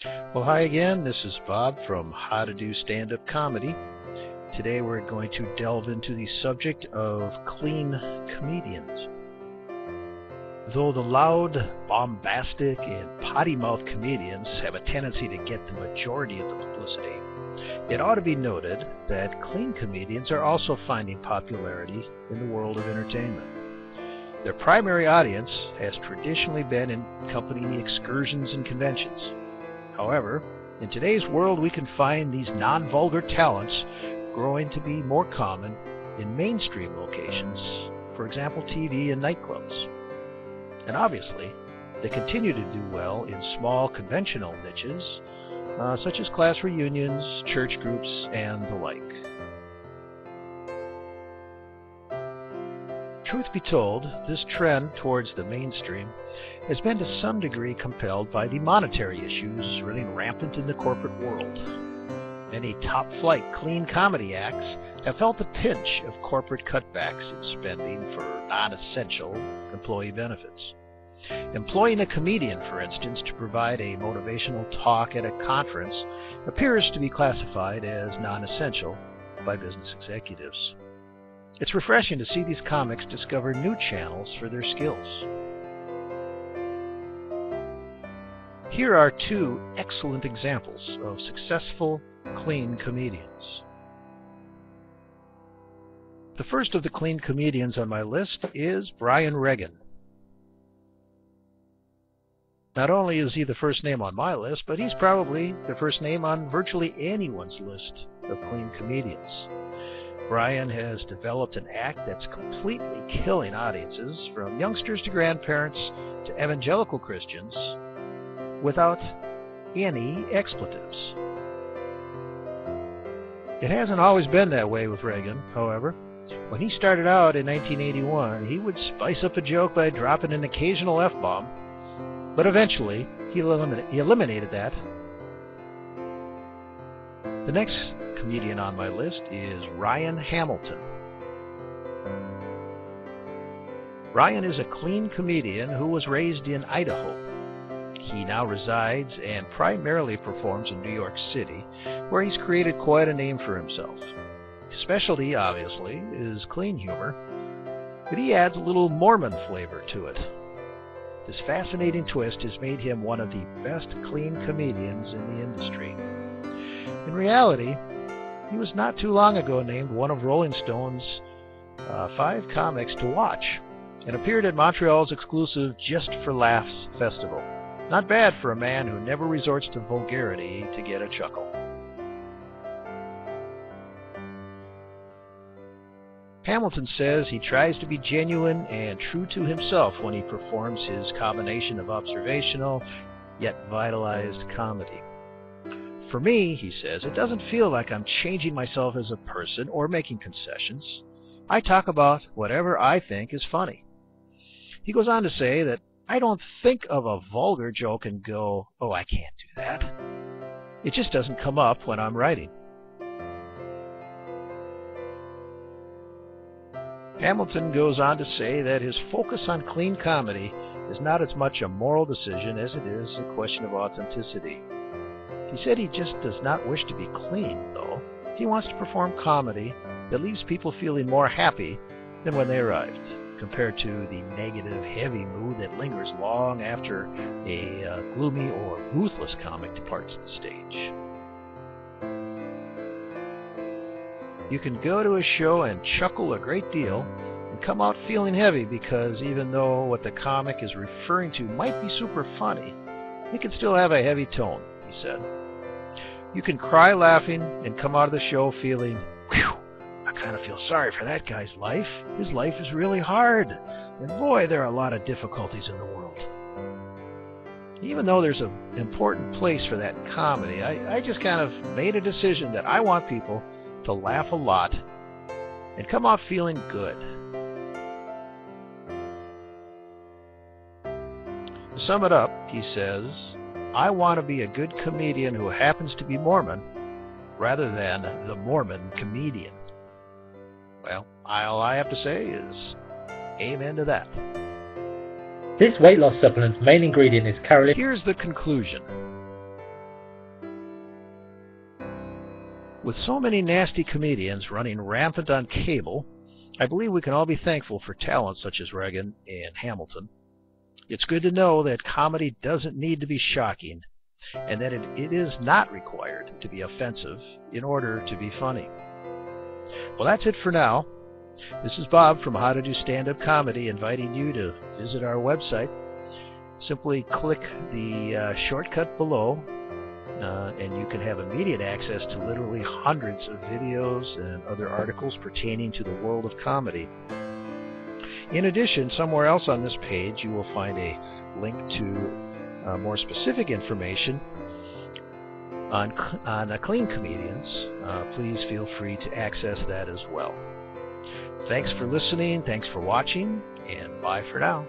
Well, hi again. This is Bob from How to Do Stand-Up Comedy. Today we're going to delve into the subject of clean comedians. Though the loud, bombastic, and potty-mouthed comedians have a tendency to get the majority of the publicity, it ought to be noted that clean comedians are also finding popularity in the world of entertainment. Their primary audience has traditionally been in company excursions and conventions. However, in today's world we can find these non-vulgar talents growing to be more common in mainstream locations, for example TV and nightclubs. And obviously, they continue to do well in small conventional niches, such as class reunions, church groups, and the like. Truth be told, this trend towards the mainstream has been to some degree compelled by the monetary issues running rampant in the corporate world. Many top-flight clean comedy acts have felt the pinch of corporate cutbacks in spending for non-essential employee benefits. Employing a comedian, for instance, to provide a motivational talk at a conference appears to be classified as non-essential by business executives. It's refreshing to see these comics discover new channels for their skills. Here are two excellent examples of successful, clean comedians. The first of the clean comedians on my list is Brian Regan. Not only is he the first name on my list, but he's probably the first name on virtually anyone's list of clean comedians. Brian has developed an act that's completely killing audiences, from youngsters to grandparents to evangelical Christians, without any expletives. It hasn't always been that way with Regan, however. When he started out in 1981, he would spice up a joke by dropping an occasional F-bomb, but eventually he eliminated that. The next comedian on my list is Ryan Hamilton. Ryan is a clean comedian who was raised in Idaho. He now resides and primarily performs in New York City, where he's created quite a name for himself. His specialty, obviously, is clean humor, but he adds a little Mormon flavor to it. This fascinating twist has made him one of the best clean comedians in the industry. In reality, he was not too long ago named one of Rolling Stone's 5 comics to watch and appeared at Montreal's exclusive Just for Laughs festival. Not bad for a man who never resorts to vulgarity to get a chuckle. Hamilton says he tries to be genuine and true to himself when he performs his combination of observational yet vitalized comedy. For me, he says, it doesn't feel like I'm changing myself as a person or making concessions. I talk about whatever I think is funny. He goes on to say that I don't think of a vulgar joke and go, oh, I can't do that. It just doesn't come up when I'm writing. Hamilton goes on to say that his focus on clean comedy is not as much a moral decision as it is a question of authenticity. He said he just does not wish to be clean, though. He wants to perform comedy that leaves people feeling more happy than when they arrived, compared to the negative, heavy mood that lingers long after a gloomy or ruthless comic departs the stage. You can go to a show and chuckle a great deal and come out feeling heavy because even though what the comic is referring to might be super funny, it can still have a heavy tone, he said. You can cry laughing and come out of the show feeling, whew, I kind of feel sorry for that guy's life. His life is really hard. And boy, there are a lot of difficulties in the world. Even though there's an important place for that in comedy, I just kind of made a decision that I want people to laugh a lot and come off feeling good. To sum it up, he says, I want to be a good comedian who happens to be Mormon rather than the Mormon comedian. Well, all I have to say is amen to that. This weight loss supplement's main ingredient is caroline. Here's the conclusion. With so many nasty comedians running rampant on cable, I believe we can all be thankful for talent such as Reagan and Hamilton. It's good to know that comedy doesn't need to be shocking, and that it is not required to be offensive in order to be funny. Well, that's it for now. This is Bob from How to Do Stand-Up Comedy, inviting you to visit our website. Simply click the shortcut below, and you can have immediate access to literally hundreds of videos and other articles pertaining to the world of comedy. In addition, somewhere else on this page you will find a link to more specific information on clean comedians. Please feel free to access that as well. Thanks for listening, thanks for watching, and bye for now.